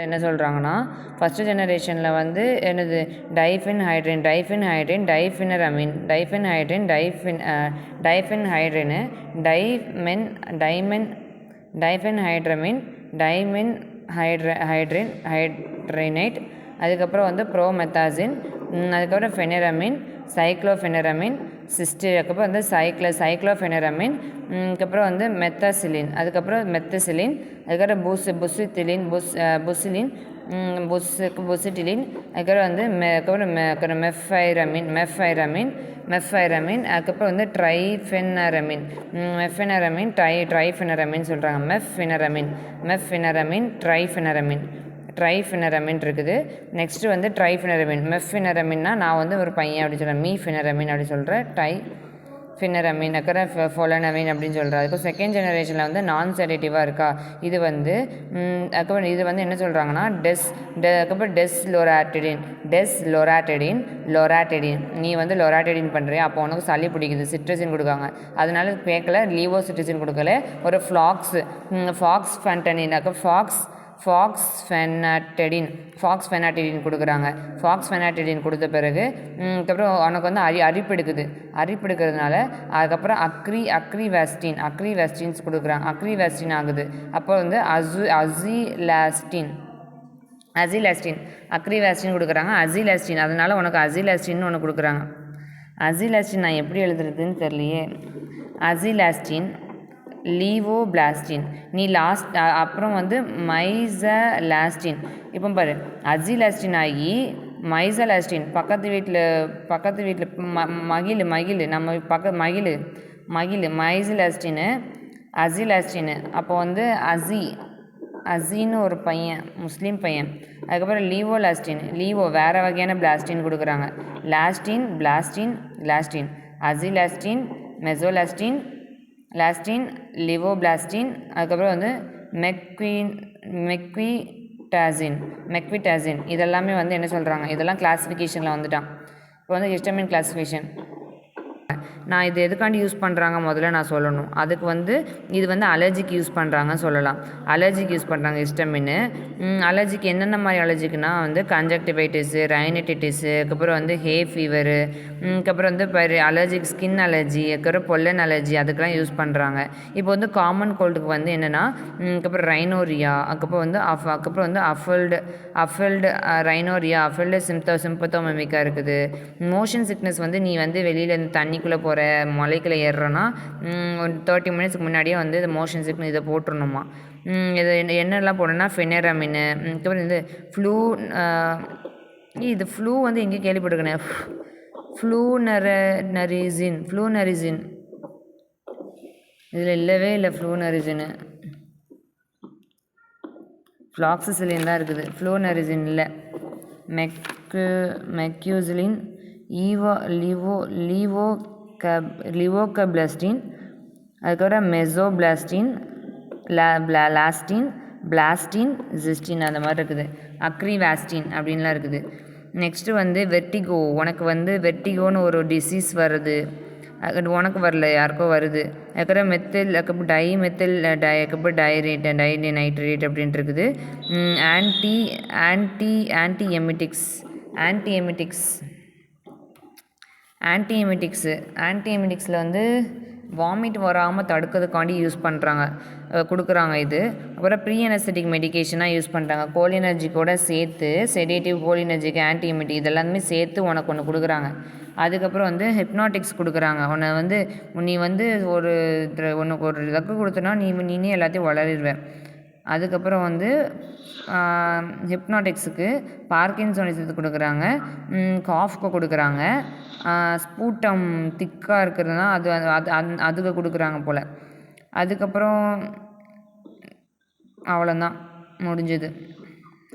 என்ன சொல்கிறாங்கன்னா ஃபஸ்ட்டு ஜெனரேஷனில் வந்து என்னது டைஃபின்ஹைட்ரின் டைஃபின்ஹைட்ரின் டைமென்ஹைட்ரமின் ஹைட்ரைனேட் அதுக்கப்புறம் வந்து ப்ரோமெத்தாசின் அதுக்கப்புறம் ஃபெனரமின் சைக்ளோஃபெனரமின் அதுக்கப்புறம் வந்து சைக்ளோஃபெனரமின் அதுக்கப்புறம் வந்து மெத்தாசிலின் அதுக்கப்புறம் மெத்தசிலின் அதுக்கப்புறம் புசிலின் அதுக்கப்புறம் வந்து மெஃபைரமின் அதுக்கப்புறம் வந்து ட்ரைஃபெனரமின் சொல்கிறாங்க ட்ரைஃபெனரமின் இருக்குது. நெக்ஸ்ட்டு வந்து மெஃபினரமின்னா நான் வந்து ஒரு பையன் அப்படி சொல்கிறேன், மீஃபினரமின் அப்படி சொல்கிறேன். ஃபினரமின் ஃபொலனமின் அப்படின்னு சொல்கிறேன். அதுக்கு செகண்ட் ஜெனரேஷனில் வந்து நான் செடேட்டிவாக இருக்கா. இது வந்து அதுக்கப்புறம் இது வந்து என்ன சொல்கிறாங்கன்னா அதுக்கப்புறம் லொராட்டிடின் நீ வந்து லொராட்டிடின் பண்ணுறியா, அப்போ உனக்கு சளி பிடிக்குது, சிட்ரசின் கொடுக்காங்க. அதனால கேட்கல, லீவோ சிட்ரசின் கொடுக்கல. ஒரு ஃபாக்ஸ் ஃபென்டனின் ஃபாக்ஸ் ஃபெனாட்டிடின் கொடுக்குறாங்க. ஃபாக்ஸ் ஃபெனாட்டிடின் கொடுத்த பிறகு அதுக்கப்புறம் உனக்கு வந்து அரிப்பெடுக்கிறதுனால அதுக்கப்புறம் அக்ரிவேஸ்டின்ஸ் கொடுக்குறாங்க. அக்ரிவேஸ்டின் ஆகுது. அப்போ வந்து அக்ரிவேஸ்டின் கொடுக்குறாங்க. அதனால் உனக்கு அசிலாஸ்டின்னு ஒன்று கொடுக்குறாங்க. அசிலாஸ்டின் நான் எப்படி எழுதுறதுன்னு தெரியலையே. அசிலாஸ்டின், லீவோபிளாஸ்டின், நீ அப்புறம் வந்து மைசலாஸ்டின். இப்போ பாரு, அசிலாஸ்டின் ஆகி மைசலாஸ்டின் பக்கத்து வீட்டில் மகிழ் மைசலாஸ்டின்னு அசிலாஸ்டின்னு. அப்போ வந்து அசின்னு ஒரு பையன், முஸ்லீம் பையன். அதுக்கப்புறம் லீவோ வேறு வகையான பிளாஸ்டின் கொடுக்குறாங்க. லாஸ்டின் அசிலாஸ்டின், மெசோலாஸ்டின், லிவோபிளாஸ்டின், அதுக்கப்புறம் வந்து மெக்விட்டாசின். இதெல்லாமே வந்து என்ன சொல்கிறாங்க, இதெல்லாம் கிளாஸிஃபிகேஷனில் வந்துட்டான். இப்போ வந்து ஹிஸ்டமின் கிளாஸிஃபிகேஷன் நான் இது எதுக்காண்டி யூஸ் பண்ணுறாங்க முதல்ல நான் சொல்லணும். அதுக்கு வந்து இது வந்து அலர்ஜிக்கு யூஸ் பண்ணுறாங்கன்னு சொல்லலாம். அலர்ஜிக்கு யூஸ் பண்ணுறாங்க ஹிஸ்டமின்னு. அலர்ஜிக்கு என்னென்ன மாதிரி அலர்ஜிக்குனா வந்து கன்ஜக்டிவைட்டிஸு, ரைனடைட்டிஸு, அதுக்கப்புறம் வந்து ஹே ஃபீவரு, அதுக்கப்புறம் வந்து அலர்ஜிக் ஸ்கின் அலர்ஜி, அதுக்கப்புறம் பொல்லன் அலர்ஜி, அதுக்கெலாம் யூஸ் பண்ணுறாங்க. இப்போ வந்து காமன் கோல்டுக்கு வந்து என்னென்னா அதுக்கப்புறம் ரைனோரியா, அதுக்கப்புறம் வந்து அஃபல்டு ரைனோரியா, அஃபல்டு சிம்பத்தோமெமிக்காக இருக்குது. மோஷன் சிக்னஸ் வந்து நீ வந்து வெளியில் இந்த தண்ணிக்குள்ளே போகிற, மலைக்குள்ளே ஏறுறோன்னா ஒரு 30 மினிட்ஸ்க்கு முன்னாடியே வந்து இது மோஷன் சிக்னஸ் இதை போட்டுருணுமா. இது என்னெல்லாம் போடணும்னா ஃபெனரமின், அதுக்கப்புறம் இது ஃப்ளூ வந்து எங்கே கேள்விப்பட்டிருக்கேன், ஃப்ளூனரிசின் இதில் இல்லவே இல்லை. ஃப்ளூனரிசின்னு ஃப்ளாக்ஸிசிலின் தான் இருக்குது, ஃப்ளூனரிசின் இல்லை. மெக்யூசிலின், லிவோகப்ளாஸ்டின், அதுக்கப்புறம் மெசோபிளாஸ்டின், பிளாஸ்டின், ஜிஸ்டின் அந்த மாதிரி இருக்குது. அக்ரிவாஸ்டின் அப்படின்லாம் இருக்குது. நெக்ஸ்ட்டு வந்து வெர்டிகோ. உனக்கு வந்து வெர்டிகோன்னு ஒரு டிசீஸ் வருது, உனக்கு வரல, யாருக்கோ வருது. அதுக்கப்புறம் அதுக்கப்புறம் அதுக்கப்புறம் நைட்ரேட் அப்படின்ட்டு இருக்குது. ஆன்டிஎமிட்டிக்ஸில் வந்து வாமிட் வராமல் தடுக்கிறதுக்காண்டி யூஸ் கொடுக்குறாங்க இது. அப்புறம் ப்ரீ அனஸ்தட்டிக் மெடிக்கேஷனாக யூஸ் பண்ணுறாங்க. கோலினர்ஜிக்கோட சேர்த்து செடேட்டிவ், கோலினர்ஜிக், ஆன்டிஎமிட்டிக் இதெல்லாமே சேர்த்து உனக்கு ஒன்று கொடுக்குறாங்க. அதுக்கப்புறம் வந்து ஹிப்னாட்டிக்ஸ் கொடுக்குறாங்க. நீ வந்து உனக்கு ஒரு லக்கு கொடுத்தனா நீனே எல்லாத்தையும் வளரிடுவேன். அதுக்கப்புறம் வந்து ஹிப்னாட்டிக்ஸுக்கு பார்க்கின்சோனிசத்துக்கு கொடுக்குறாங்க, காஃப்க்கு கொடுக்குறாங்க. ஸ்பூட்டம் திக்காக இருக்கிறதுனா அதுக்கு கொடுக்குறாங்க போல். அதுக்கப்புறம் அவ்வளோதான், முடிஞ்சது.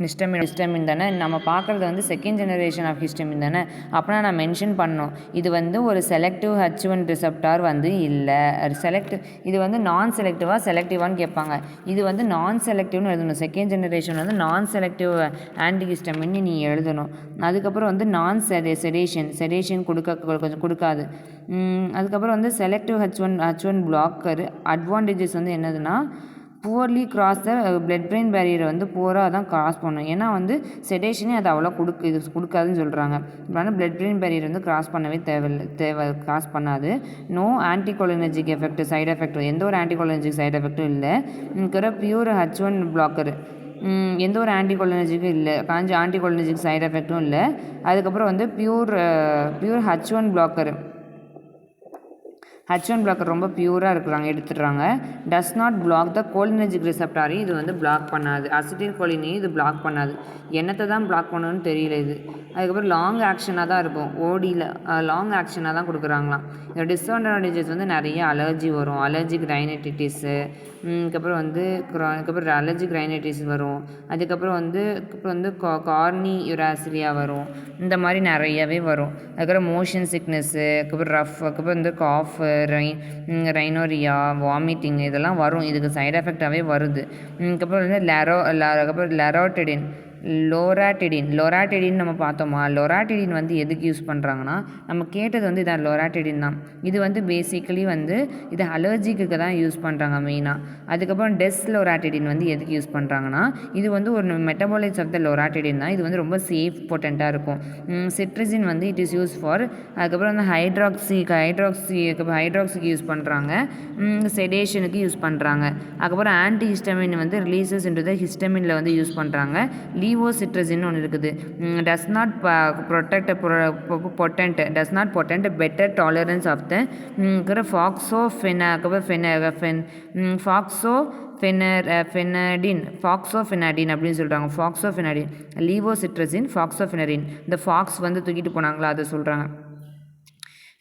ஹிஸ்டமின் தானே நம்ம பார்க்குறது வந்து செகண்ட் ஜெனரேஷன் ஆஃப் ஹிஸ்டமின் தானே. அப்படின்னா நான் மென்ஷன் பண்ணோம், இது வந்து ஒரு செலக்டிவ் H1 ரிசப்டார் வந்து இல்லை. இது வந்து நான் செலக்டிவான்னு கேட்பாங்க. இது வந்து நான் செலக்டிவ்னு எழுதணும். செகண்ட் ஜெனரேஷன் வந்து நான் செலக்டிவ் ஆன்டிஹிஸ்டமின்னு நீ எழுதணும். அதுக்கப்புறம் வந்து நான் செடேஷன் கொஞ்சம் கொடுக்காது. அதுக்கப்புறம் வந்து செலக்டிவ் H1 பிளாக்கர் அட்வான்டேஜஸ் வந்து என்னதுன்னா poorly cross the blood brain பேரியரை வந்து புவராக தான் கிராஸ் பண்ணும். ஏன்னா வந்து செடேஷனே அது அவ்வளோ கொடுக்காதுன்னு சொல்கிறாங்க. ஆனால் பிளட் பிரெயின் பேரியர் வந்து கிராஸ் பண்ணவே கிராஸ் பண்ணாது. நோ ஆன்டிகோலினர்ஜிக் எஃபெக்ட் சைடு எஃபெக்ட், எந்த ஒரு ஆன்டிகோலினர்ஜிக் சைடு எஃபெக்ட்டும் இல்லை. பியூர் H1 பிளாக்கர், எந்த ஒரு ஆன்டிகோலினர்ஜிக்கும் இல்லை, ஆன்டிகோலினர்ஜிக் சைடு எஃபெக்ட்டும் இல்லை. அதுக்கப்புறம் வந்து pure H1 blogger, H1 blogger ரொம்ப பியூராக இருக்கிறாங்க, எடுத்துடுறாங்க. Does not block the cholinergic receptor, இது வந்து பிளாக் பண்ணாது. அசிட்டில் கோலினி இது பிளாக் பண்ணாது. என்னத்தை தான் பிளாக் பண்ணணும்னு தெரியல இது. அதுக்கப்புறம் லாங் ஆக்ஷனாக தான் இருக்கும். ஓடியில் லாங் ஆக்ஷனாக தான் கொடுக்குறாங்களாம். இந்த டிஸ்அட்வான்டேஜஸ் வந்து நிறைய அலர்ஜி வரும், அலர்ஜிக் ரைனைட்டிஸு, அதுக்கப்புறம் அலர்ஜிக் ரைனைட்டிஸ் வரும். அதுக்கப்புறம் வந்து கார்னி யுராசிலியா வரும். இந்த மாதிரி நிறையவே வரும். அதுக்கப்புறம் மோஷன் சிக்னஸ்ஸு, அதுக்கப்புறம் வந்து காஃப், ரைனோரியா, வாமிட்டிங் இதெல்லாம் வரும். இதுக்கு சைடு எஃபெக்டாகவே வருது. அதுக்கப்புறம் வந்து லோராட்டிடின் நம்ம பார்த்தோமா? லோராட்டிடின் வந்து எதுக்கு யூஸ் பண்ணுறாங்கன்னா, நம்ம கேட்டது வந்து இதான் லோராட்டிடின் தான். இது வந்து பேசிக்கலி வந்து இது அலர்ஜிக்கு தான் யூஸ் பண்ணுறாங்க மெயினாக. அதுக்கப்புறம் லோராட்டிடின் வந்து எதுக்கு யூஸ் பண்ணுறாங்கன்னா, இது வந்து ஒரு மெட்டபாலைட்ஸ் ஆஃப் த லோராட்டிடின் தான். இது வந்து ரொம்ப சேஃப் பொட்டண்ட்டாக இருக்கும். சிட்ரிசின் வந்து இட் இஸ் யூஸ் ஃபார், அதுக்கப்புறம் வந்து ஹைட்ராக்சிக்கு யூஸ் பண்ணுறாங்க, செடேஷனுக்கு யூஸ் பண்ணுறாங்க. அதுக்கப்புறம் ஆன்டி ஹிஸ்டமின் வந்து ரிலீசஸ் இன்டு த ஹிஸ்டமினில் வந்து யூஸ் பண்ணுறாங்க. லீவோசிட்ரசின் ஒன்று இருக்குது. Does not potent better tolerance of the fexofenadine அப்படின்னு சொல்கிறாங்க. ஃபாக்ஸோஃபெனடின், லீவோசிட்ரசின், ஃபாக்ஸோஃபெனடின். இந்த ஃபாக்ஸ் வந்து தூக்கிட்டு போனாங்களா அதை சொல்கிறாங்க.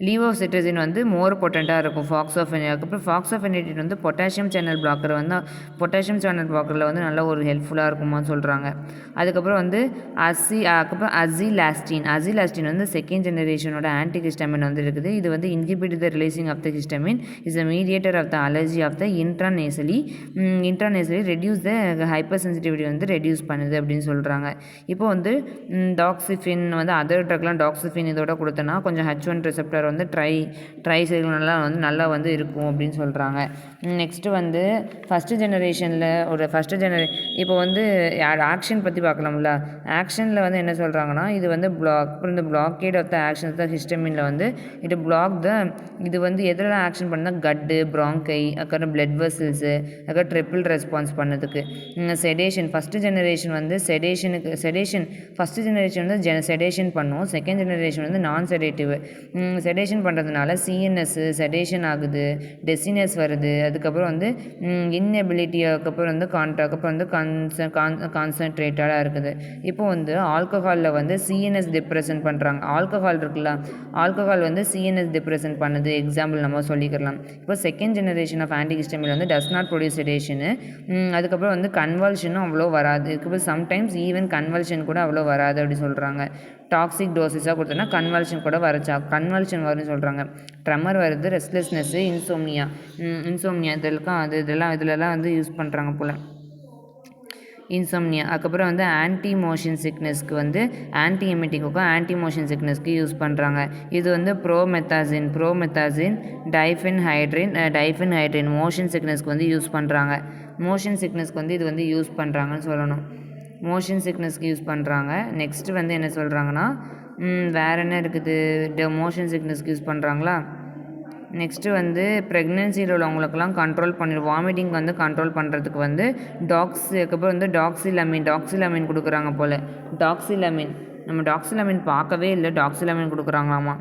லீவோசிட்ரசின் வந்து மோர் பொட்டண்ட்டாக இருக்கும் ஃபாக்ஸோஃபெனடின். அதுக்கப்புறம் ஃபாக்ஸோஃபெனடின் வந்து பொட்டாசியம் சேனல் பிளாக்கரில் வந்து நல்ல ஒரு ஹெல்ப்ஃபுல்லாக இருக்குமான்னு சொல்கிறாங்க. அதுக்கப்புறம் வந்து அசிலாஸ்டின் வந்து செகண்ட் ஜெனரேஷனோட ஆன்டி ஹிஸ்டமின் வந்து இருக்குது. இது வந்து inhibit the releasing of the histamine, is a mediator of the allergy of the intranasally reduce the hyper sensitivity வந்து ரெடியூஸ் பண்ணுது அப்படின்னு சொல்கிறாங்க. இப்போ வந்து டாக்ஸிஃபின் வந்து அதர் ட்ரக்லாம் டாக்ஸிஃபின் இதோட கொடுத்தோன்னா கொஞ்சம் H1 ரிசெப்டர் வந்து ட்ரை சிக்னல்லாம் வந்து நல்லா வந்து இருக்கும் அப்படின்னு சொல்கிறாங்க. நெக்ஸ்ட்டு வந்து ஃபஸ்ட்டு ஜெனரேஷன் இப்போ வந்து ஆக்ஷன் பற்றி பார்க்கலாம்ல. ஆக்ஷனில் வந்து என்ன சொல்கிறாங்கன்னா, இது வந்து இந்த blockade of the action of the ஹிஸ்டமினில் வந்து இது வந்து எதெல்லாம் ஆக்ஷன் பண்ணால் கட்டு, பிராங்கை, அதுக்கப்புறம் பிளட் வெசல்ஸு, அதுக்கப்புறம் ட்ரிபிள் ரெஸ்பான்ஸ் பண்ணதுக்கு. செடேஷன் ஃபஸ்ட்டு ஜெனரேஷன் வந்து ஃபஸ்ட்டு ஜெனரேஷன் வந்து செடேஷன் பண்ணும். செகண்ட் ஜெனரேஷன் வந்து நான் செடேட்டிவ். செடேஷன் பண்ணுறதுனால சிஎன்எஸ் செடேஷன் ஆகுது, டெசினஸ் வருது. அதுக்கப்புறம் வந்து இன்எபிலிட்டி, அதுக்கப்புறம் வந்து கான்சன்ட்ரேட்டடாக இருக்குது. இப்போ வந்து ஆல்கஹாலில் வந்து சிஎன்எஸ் டிப்ரெஷன் பண்ணுறாங்க. ஆல்கஹால் வந்து சிஎன்எஸ் டிப்ரெஷன் பண்ணுது, எக்ஸாம்பிள் நம்ம சொல்லிக்கலாம். இப்போ செகண்ட் ஜெனரேஷன் ஆஃப் ஆன்டிஹிஸ்டமின் வந்து டஸ் நாட் ப்ரொடியூஸ் செடேஷனு. அதுக்கப்புறம் வந்து கன்வல்ஷனும் அவ்வளோ வராது. இதுக்கப்புறம் சம்டைம்ஸ் ஈவன் கன்வல்ஷன் கூட அவ்வளோ வராது அப்படி சொல்கிறாங்க. டாக்ஸிக் டோசஸாக கொடுத்தோன்னா கன்வல்ஷன் வரும்னு சொல்கிறாங்க. ட்ரெமர் வருது, ரெஸ்ட்லெஸ்னஸ்ஸு, இன்சோம்னியா இதெல்லாம் வந்து யூஸ் பண்ணுறாங்க போல். இன்சோம்னியா. அதுக்கப்புறம் வந்து ஆன்டி மோஷன் சிக்னஸ்க்கு வந்து ஆன்டி எமெட்டிக்கும் ஆன்டி மோஷன் சிக்னஸ்க்கு யூஸ் பண்ணுறாங்க. இது வந்து ப்ரோமெத்தாசின் டைஃபென்ஹைட்ரின் மோஷன் சிக்னஸ்க்கு வந்து யூஸ் பண்ணுறாங்க. மோஷன் சிக்னஸ்க்கு வந்து இது வந்து யூஸ் பண்ணுறாங்கன்னு சொல்லணும். மோஷன் சிக்னஸ்க்கு யூஸ் பண்ணுறாங்க. நெக்ஸ்ட்டு வந்து என்ன சொல்கிறாங்கன்னா, வேறு என்ன இருக்குது, மோஷன் சிக்னஸ்க்கு யூஸ் பண்ணுறாங்களா. நெக்ஸ்ட்டு வந்து ப்ரெக்னென்சியில் உள்ளவங்களுக்கெல்லாம் வாமிட்டிங் வந்து கண்ட்ரோல் பண்ணுறதுக்கு வந்து அதுக்கப்புறம் வந்து டாக்ஸிலமின் கொடுக்குறாங்க போல். நம்ம டாக்ஸிலமின் பார்க்கவே இல்லை, டாக்ஸிலமின் கொடுக்குறாங்களாமா.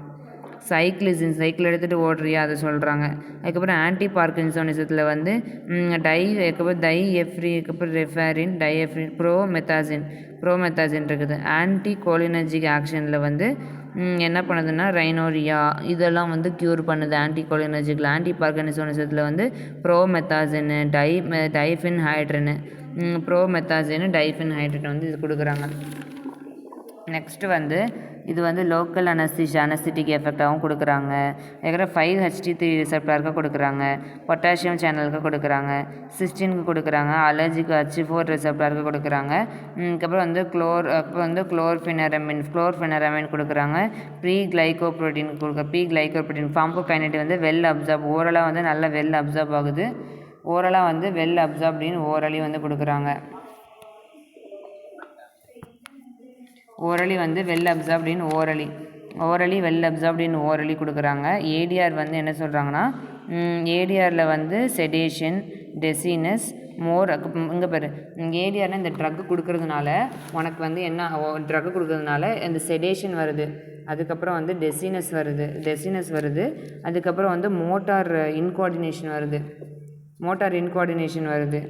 சைக்கிள் எடுத்துகிட்டு ஓடுறியா அதை சொல்கிறாங்க. அதுக்கப்புறம் ஆன்டி பார்க்கின்சோனிசத்தில் வந்து ப்ரோமெத்தாசின் இருக்குது. ஆன்டி கோலினர்ஜிக் ஆக்ஷனில் வந்து என்ன பண்ணுதுன்னா ரைனோரியா இதெல்லாம் வந்து க்யூர் பண்ணுது. ஆன்டி கோலினர்ஜிக்கில் ஆன்டி பார்க்கின்சோனிசத்தில் வந்து ப்ரோமெத்தாசின் டைஃபென்ஹைட்ரின் வந்து இது கொடுக்குறாங்க. நெக்ஸ்ட்டு வந்து இது வந்து லோக்கல் அனஸ்திட்டிக் எஃபெக்டாகவும் கொடுக்குறாங்க. அதுக்கப்புறம் 5-HT3 ரிசெப்டாருக்கு கொடுக்குறாங்க, பொட்டாசியம் சேனலுக்கு கொடுக்குறாங்க, சிஸ்டினுக்கு கொடுக்குறாங்க, அலர்ஜிக்கு H4 ரிசெப்டாருக்கு கொடுக்குறாங்க. அதுக்கப்புறம் வந்து குளோர்ஃபெனரமின் கொடுக்குறாங்க. ப்ரீ கிளைகோப்ரோட்டீன் ஃபார்மோகைனேட் வந்து ஓரலாக வந்து நல்லா வெல் அப்சர்வ் ஆகுது. ஓரலாக வந்து வெல் அப்சார்ப்டின் ஓரலி வந்து கொடுக்குறாங்க. ஓரலி வந்து வெல் அப்சார்ப்டின் ஓரலி வெல் அப்சார்ப்டின் ஓரலி கொடுக்குறாங்க. ஏடிஆர் வந்து என்ன சொல்கிறாங்கன்னா ஏடிஆரில் வந்து செடேஷன், டெசினஸ், மோர் இங்கே பாரு ஏடிஆர்னால் இந்த ட்ரக்கு கொடுக்கறதுனால உனக்கு வந்து என்ன ட்ரக்கு கொடுக்கறதுனால இந்த செடேஷன் வருது, அதுக்கப்புறம் வந்து டெசினஸ் வருது, அதுக்கப்புறம் வந்து மோட்டார் இன்கோஆர்டினேஷன் வருது,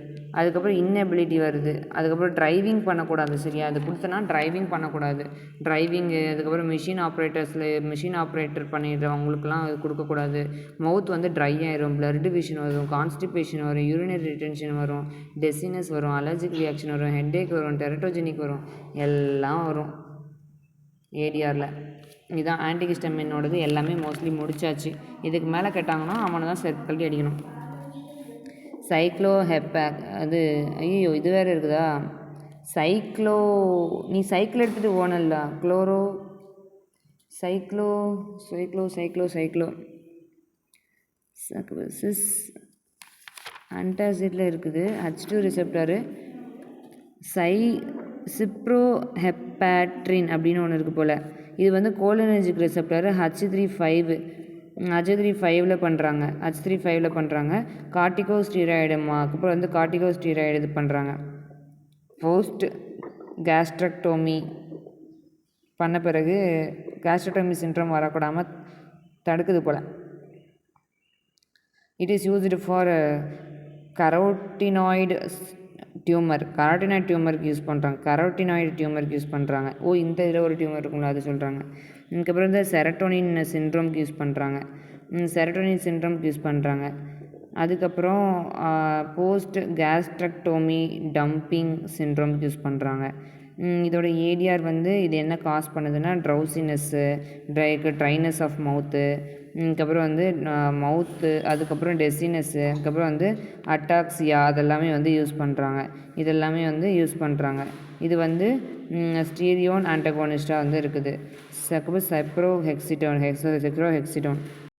அதுக்கப்புறம் இன்னெபிலிட்டி வருது, அதுக்கப்புறம் டிரைவிங் பண்ணக்கூடாது. சரியா, அது கொடுத்தனா டிரைவிங் பண்ணக்கூடாது. டிரைவிங்கு, அதுக்கப்புறம் மிஷின் ஆப்ரேட்டர் பண்ணிடுறவங்களுக்குலாம் அது கொடுக்கக்கூடாது. மவுத் வந்து ட்ரை ஆயிரும், பிளட் விஷன் வரும், கான்ஸ்டிபேஷன் வரும், யூரினரி ரிட்டென்ஷன் வரும், டெசினஸ் வரும், அலர்ஜிக் ரியாக்ஷன் வரும், ஹெட்டேக் வரும், டெரட்டோஜெனிக் வரும், எல்லாம் வரும் ஏடிஆரில். இதுதான் ஆன்டிஹிஸ்டமினோடது. எல்லாமே மோஸ்ட்லி முடிச்சாச்சு. இதுக்கு மேலே கேட்டாங்கன்னா அவனை தான் கழட்டி அடிக்கணும். அது ஐயோ இது வேறு இருக்குதா? நீ சைக்கிள் எடுத்துகிட்டு ஓனல்ல சிஸ் அன்டாசிட்டில் இருக்குது. H2 ரிசெப்டாரு சிப்ரோஹெப்பாட்ரின் அப்படின்னு ஒன்று இருக்குது போல். இது வந்து கோலினர்ஜிக் ரிசெப்டாரு H3/5ல் பண்ணுறாங்க. கார்டிகோஸ்டீராய்டு அப்புறம் வந்து கார்டிகோஸ்டீராய்டு இது பண்ணுறாங்க. போஸ்ட் கேஸ்ட்ரக்டோமி பண்ண பிறகு கேஸ்ட்ரக்டோமி சிண்ட்ரோம் வரக்கூடாமல் தடுக்குது போல். It is used for carotenoid டியூமருக்கு யூஸ் பண்ணுறாங்க. இந்த இதில் ஒரு டியூமர் இருக்குங்களா, அது சொல்கிறாங்க. அதுக்கப்புறம் இந்த செரட்டோனின் சிண்ட்ரோம்க்கு யூஸ் பண்ணுறாங்க. அதுக்கப்புறம் போஸ்ட் கேஸ்ட்ரக்டோமி டம்பிங் சிண்ட்ரோம்க்கு யூஸ் பண்ணுறாங்க. இதோட ஏடிஆர் வந்து இது என்ன காஸ் பண்ணுதுன்னா ட்ரௌசினஸ்ஸு, ட்ரைனஸ் ஆஃப் மவுத்து, அதுக்கப்புறம் வந்து மவுத்து, அதுக்கப்புறம் டெசினஸ்ஸு, அதுக்கப்புறம் வந்து அட்டாக்சியா, அதெல்லாமே வந்து யூஸ் பண்ணுறாங்க. இது வந்து ஸ்டீரியோன் ஆன்டகோனிஸ்டாக வந்து இருக்குது. செப்ரோஹெக்சிடோன்